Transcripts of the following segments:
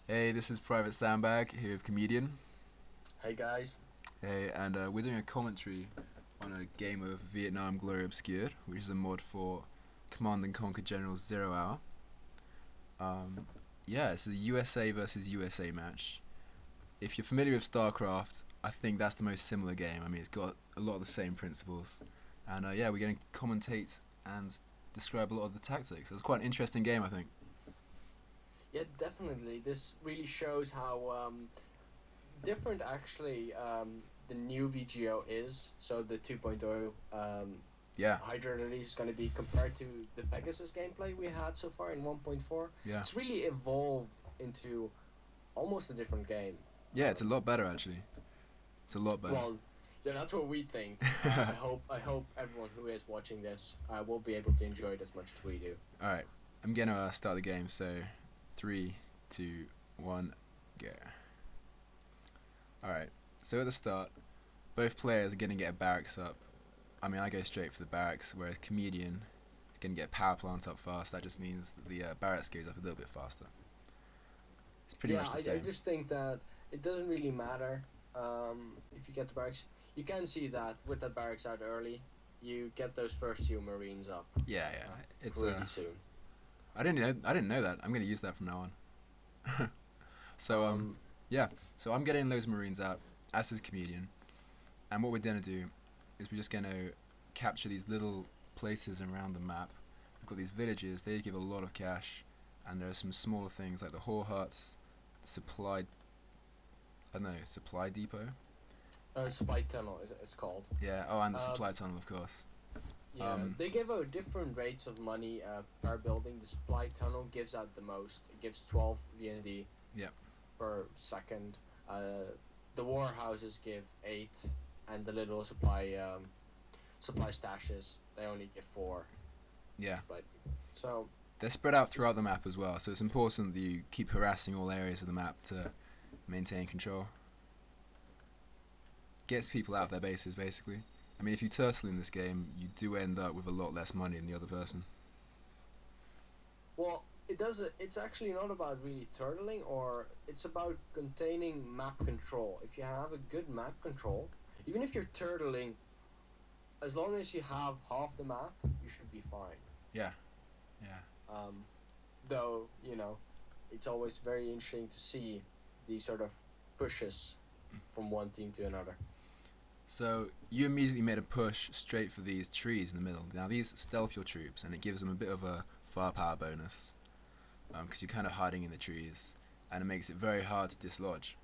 Hey, this is Private Sandbag here with Comedian. Hey guys. Hey, and we're doing a commentary on a game of Vietnam Glory Obscured, which is a mod for Command and Conquer General Zero Hour. Yeah, it's a USA versus USA match. If you're familiar with StarCraft, I think that's the most similar game. I mean, it's got a lot of the same principles. And yeah, we're going to commentate and describe a lot of the tactics. It's quite an interesting game, I think. Yeah, definitely. This really shows how different actually the new VGO is. So the 2.0 Yeah, Hydra release is going to be compared to the Pegasus gameplay we had so far in 1.4. yeah. It's really evolved into almost a different game. Yeah, it's a lot better actually. It's a lot better. Well, yeah, that's what we think. I hope everyone who is watching this will be able to enjoy it as much as we do. Alright, I'm gonna start the game, so 3, 2, 1, go. Alright, so at the start, both players are gonna get a barracks up. I mean, I go straight for the barracks, whereas Comedian is gonna get a power plant up fast. That just means that the barracks goes up a little bit faster. It's pretty Yeah, much the I same. just think that it doesn't really matter if you get the barracks. You can see that with that barracks out early, you get those first few Marines up Yeah, yeah. It's pretty soon. I didn't know that. I'm gonna use that from now on. so Um, yeah. So I'm getting those Marines out, as is Comedian. And what we're gonna do is we're just gonna capture these little places around the map. We've got these villages, they give a lot of cash, and there are some smaller things like the whore huts, the supply, I don't know, supply depot? Supply tunnel is it's called. Yeah, oh, and the Um, supply tunnel, of course. yeah, they give out different rates of money per building. The supply tunnel gives out the most. It gives 12 VND Yeah, per second. The warehouses give 8, and the little supply stashes they only give 4. yeah. Supply. So They're spread out throughout the map as well, so it's important that you keep harassing all areas of the map to maintain control. Gets people out of their bases, basically. I mean, if you turtle in this game, you do end up with a lot less money than the other person. well, it does. It's actually not about really turtling, or it's about containing map control. If you have a good map control, even if you're turtling, as long as you have half the map, you should be fine. Yeah, yeah. Um, though it's always very interesting to see these sort of pushes from one team to another. So you immediately made a push straight for these trees in the middle. Now these stealth your troops, and it gives them a bit of a firepower bonus, because you're kind of hiding in the trees, and it makes it very hard to dislodge.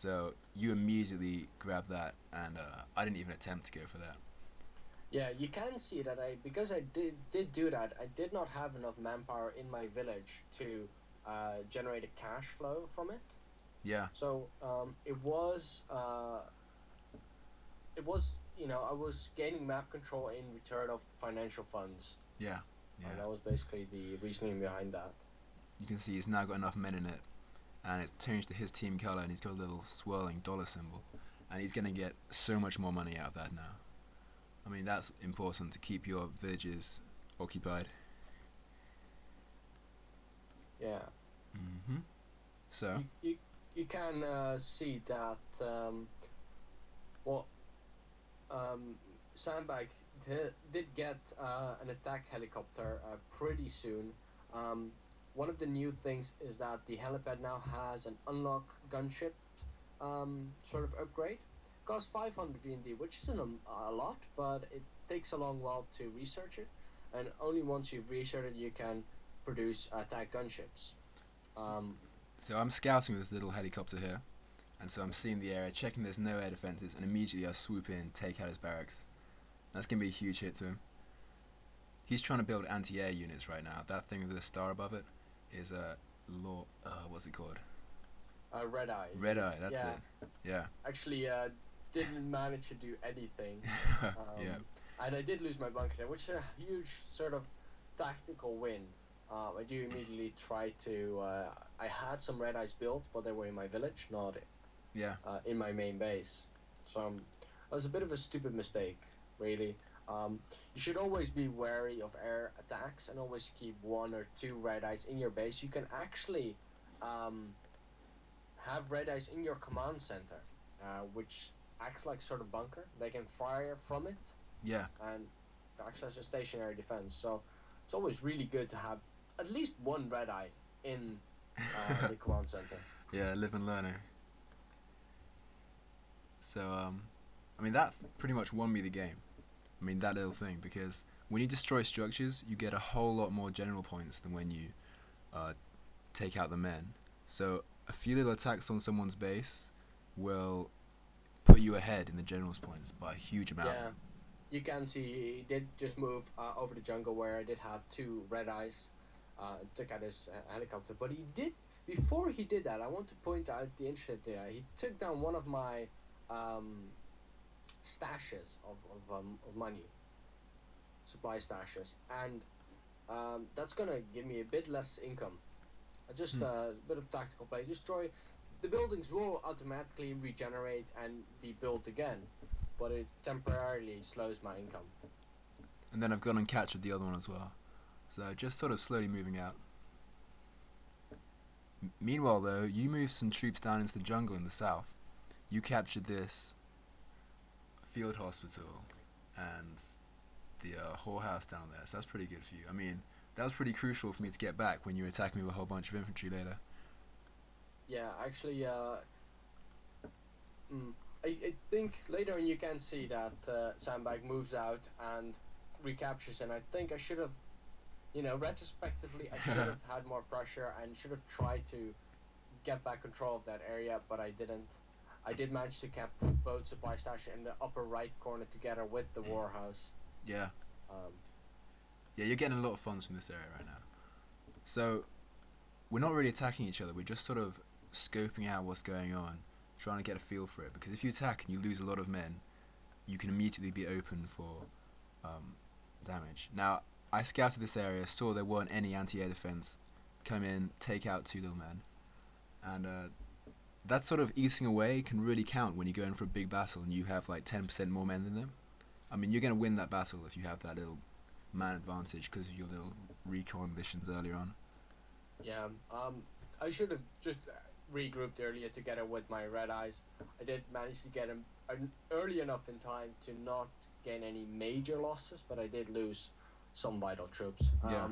So you immediately grab that, and I didn't even attempt to go for that. Yeah, you can see that because I did do that, I did not have enough manpower in my village to generate a cash flow from it. Yeah, So it was I was gaining map control in return of financial funds, yeah, and yeah. that was basically the reasoning behind that. You can see he's now got enough men in it, and it's changed to his team color, and he's got a little swirling dollar symbol, and he's going to get so much more money out of that now. I mean, that's important to keep your villages occupied. Yeah, Mhm. So, you can see that well um, Sandbag did get an attack helicopter pretty soon. Um, One of the new things is that the helipad now has an unlock gunship sort of upgrade. Costs 500 VND, which isn't a lot, but it takes a long while to research it, and only once you've researched it you can produce attack gunships. Um, so I'm scouting with this little helicopter here, and so I'm seeing the area, checking there's no air defenses, and immediately I swoop in, take out his barracks. That's going to be a huge hit to him. He's trying to build anti-air units right now. That thing with the star above it is a law. What's it called? Red Eye. Red Eye. That's Yeah, it. Yeah. actually didn't manage to do anything. Yeah. And I did lose my bunker there, which is a huge sort of tactical win. I do immediately try to. I had some red eyes built, but they were in my village, not Yeah. in my main base. So that was a bit of a stupid mistake, really. You should always be wary of air attacks and always keep 1 or 2 red eyes in your base. You can actually have red eyes in your command center, which acts like sort of bunker. They can fire from it, Yeah. and acts as a stationary defense. So it's always really good to have at least one red eye in the command center. Yeah, live and learn. So I mean that pretty much won me the game. I mean that little thing, because when you destroy structures, you get a whole lot more general points than when you take out the men. So a few little attacks on someone's base will put you ahead in the general's points by a huge amount. Yeah, you can see he did just move over the jungle where I did have 2 red eyes, and took out his helicopter. But he did, before he did that, I want to point out the interesting thing. He took down one of my stashes of money, supply stashes, and that's gonna give me a bit less income. Just a bit of tactical play. Destroy the buildings will automatically regenerate and be built again, but it temporarily slows my income. And then I've gone and captured the other one as well. So just sort of slowly moving out. Meanwhile though, you moved some troops down into the jungle in the south. You captured this field hospital and the whorehouse down there, so that's pretty good for you. I mean, that was pretty crucial for me to get back when you were attacking me with a whole bunch of infantry later. Yeah, actually, I think later on you can see that Sandbag moves out and recaptures, and I think I should have, retrospectively, I should have had more pressure and should have tried to get back control of that area, but I didn't. I did manage to cap both supply stash in the upper right corner together with the warhouse. Yeah. Yeah, you're getting a lot of funds from this area right now. So, we're not really attacking each other, we're just sort of scoping out what's going on, trying to get a feel for it, because if you attack and you lose a lot of men, you can immediately be open for damage. Now, I scouted this area, saw there weren't any anti-air defense, come in, take out 2 little men, and that sort of easing away can really count when you go in for a big battle and you have like 10% more men than them. I mean, you're going to win that battle if you have that little man advantage because of your little recon missions earlier on. Yeah, I should have just regrouped earlier together with my red eyes. I did manage to get him early enough in time to not gain any major losses, but I did lose some vital troops. Yeah.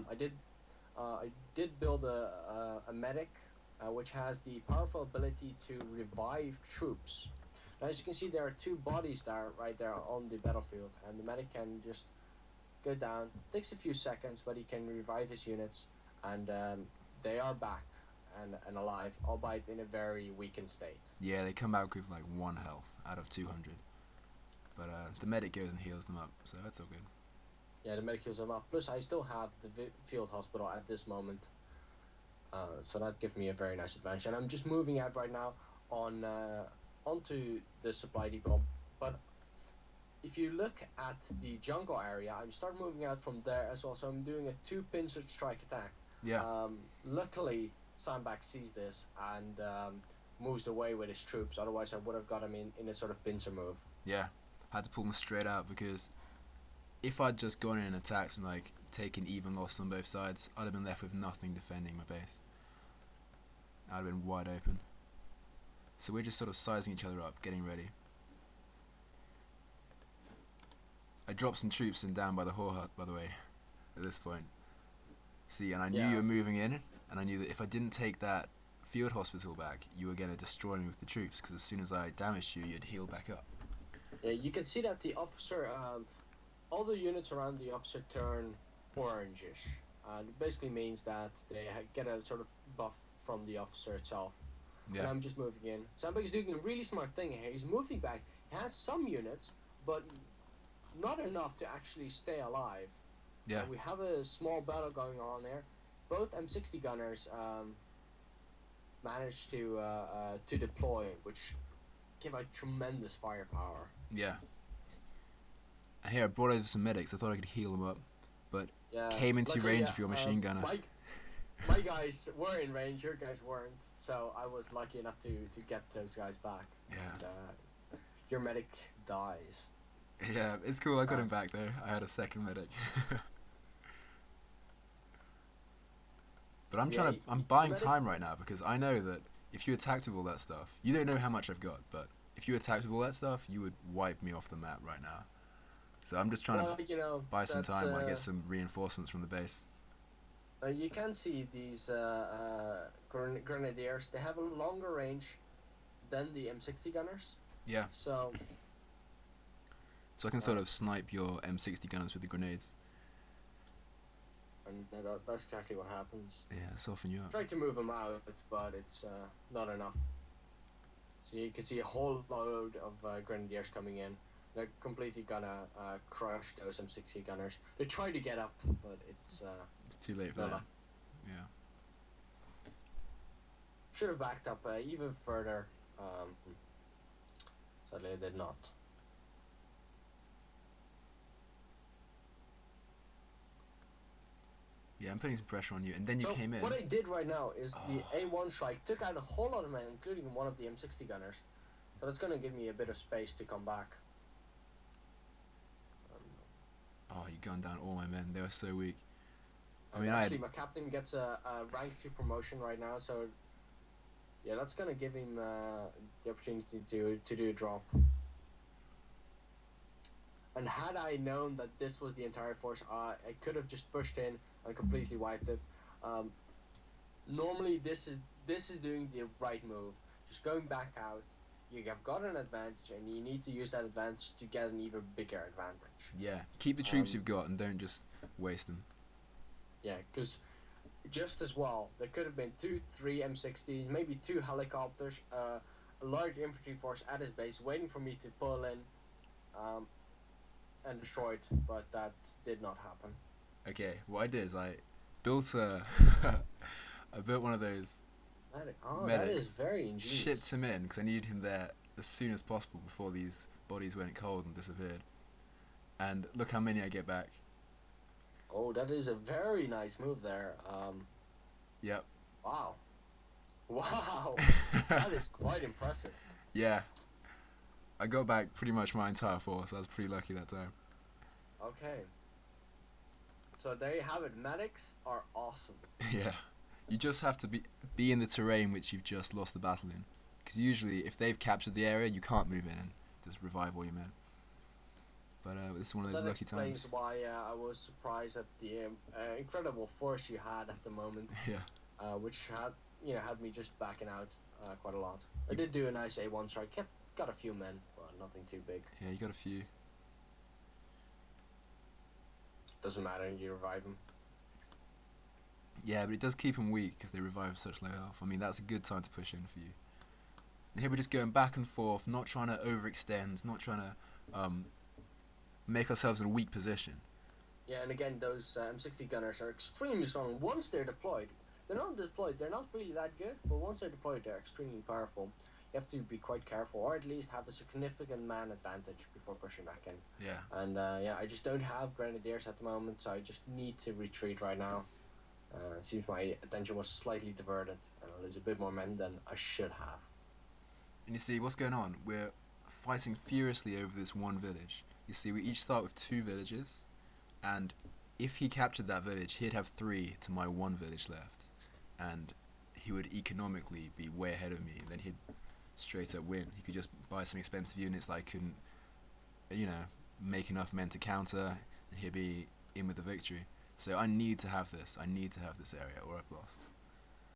I did build a medic, which has the powerful ability to revive troops. Now, as you can see, there are 2 bodies there, right there on the battlefield, and the medic can just go down. Takes a few seconds, but he can revive his units, and they are back and alive, albeit in a very weakened state. Yeah, they come back with like 1 health out of 200. But the medic goes and heals them up, so that's all good. Yeah, the medic heals them up. Plus, I still have the field hospital at this moment, so that gives me a very nice advantage. And I'm just moving out right now onto the supply depot. But if you look at the jungle area, I'm start moving out from there as well. So I'm doing a 2 pincer strike attack. Yeah. Luckily, Sandbag sees this and moves away with his troops. Otherwise, I would have got him in a sort of pincer move. Yeah. Had to pull them straight out, because if I'd just gone in and attacked and like taken even loss on both sides, I'd have been left with nothing defending my base. I'd have been wide open. So we're just sort of sizing each other up, getting ready. I dropped some troops in down by the whore hut, by the way, at this point. See, and I knew you were moving in, and I knew that if I didn't take that field hospital back, you were going to destroy me with the troops, because as soon as I damaged you, you'd heal back up. Yeah, you can see that the officer, all the units around the officer turn orangish. It basically means that they get a sort of buff from the officer itself. Yeah. And I'm just moving in. Sandbag is doing a really smart thing here. He's moving back. He has some units, but not enough to actually stay alive. Yeah. We have a small battle going on there. Both M60 gunners managed to deploy, which give out tremendous firepower. Yeah. And here I brought over some medics. I thought I could heal them up, but came into luckily, range of your machine gunner. My guys were in range. Your guys weren't, so I was lucky enough to get those guys back. Yeah. And, your medic dies. Yeah, it's cool. I got him back though. I had a second medic. But I'm buying time right now, because I know that if you attacked with all that stuff, you don't know how much I've got, but if you attacked with all that stuff, you would wipe me off the map right now. So I'm just trying Well, to you know, buy some that's time while I get some reinforcements from the base. you can see these grenadiers. They have a longer range than the M60 gunners. Yeah. So I can sort of snipe your M60 gunners with the grenades. And that's exactly what happens. Yeah, soften you up. Try to move them out, but it's not enough. So you can see a whole load of grenadiers coming in. They're completely gonna crush those M60 gunners. They try to get up, but it's too late for them. Yeah. Should have backed up even further. Sadly, I did not. Yeah, I'm putting some pressure on you, and then you came in. What I did right now is the A1 strike took out a whole lot of men, including one of the M60 gunners. So that's going to give me a bit of space to come back. Oh, you gunned down all my men. They were so weak. I mean, actually, my captain gets a rank 2 promotion right now, so yeah, that's going to give him the opportunity to do a drop. And had I known that this was the entire force, I could have just pushed in and completely wiped it. Normally, this is doing the right move. Just going back out, you have got an advantage, and you need to use that advantage to get an even bigger advantage. Yeah, keep the troops you've got, and don't just waste them. Yeah, because just as well, there could have been 2, 3 M60s, maybe 2 helicopters, a large infantry force at his base waiting for me to pull in. And destroyed, but that did not happen. Okay, what I did is I built I built one of those medics. That is very ingenious. Shipped him in because I needed him there as soon as possible before these bodies went cold and disappeared. And look how many I get back. Oh, that is a very nice move there. Yep. Wow. Wow. That is quite impressive. Yeah. I got back pretty much my entire force. I was pretty lucky that time. Okay. So there you have it. Medics are awesome. Yeah. You just have to be in the terrain which you've just lost the battle in. Because usually, if they've captured the area, you can't move in and just revive all your men. But this is one of those lucky times. That explains why I was surprised at the incredible force you had at the moment. Yeah. Which had me just backing out quite a lot. I did do a nice A1 strike. Got a few men, but nothing too big. Yeah, you got a few. Doesn't matter, you revive them. Yeah, but it does keep them weak if they revive such low health. I mean, that's a good time to push in for you. And here we're just going back and forth, not trying to overextend, not trying to make ourselves in a weak position. Yeah, and again, those M60 gunners are extremely strong. Once they're deployed, they're not really that good, but once they're deployed, they're extremely powerful. You have to be quite careful, or at least have a significant man advantage before pushing back in. Yeah. And yeah, I just don't have grenadiers at the moment, so I just need to retreat right now. It seems my attention was slightly diverted, and I lose a bit more men than I should have. And you see, what's going on? We're fighting furiously over this one village. You see, we each start with 2 villages, and if he captured that village, he'd have 3 to my 1 village left, and he would economically be way ahead of me, and then he'd straight up win. He could just buy some expensive units that I couldn't, make enough men to counter, and he'd be in with the victory. So I need to have this. I need to have this area, or I've lost.